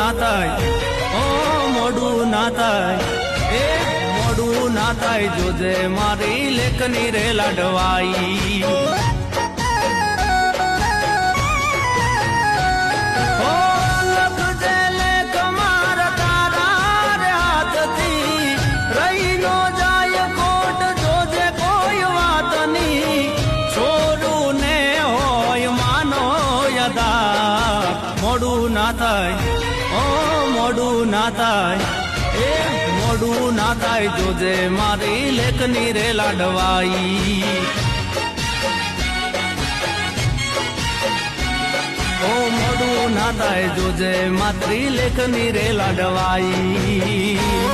ના થાય, ઓ મોડું ના થાય, એ મોડું ના થાય, જોજે મારી લેખની રે લાડવાઈ. મોડું ના થાય, ઓ મોડું ના થાય, એ મોડું ના થાય, જોજે મારી લેખની રે લાડવાઈ. ઓ મોડું ના થાય, જોજે મારી લેખની રે લાડવાઈ.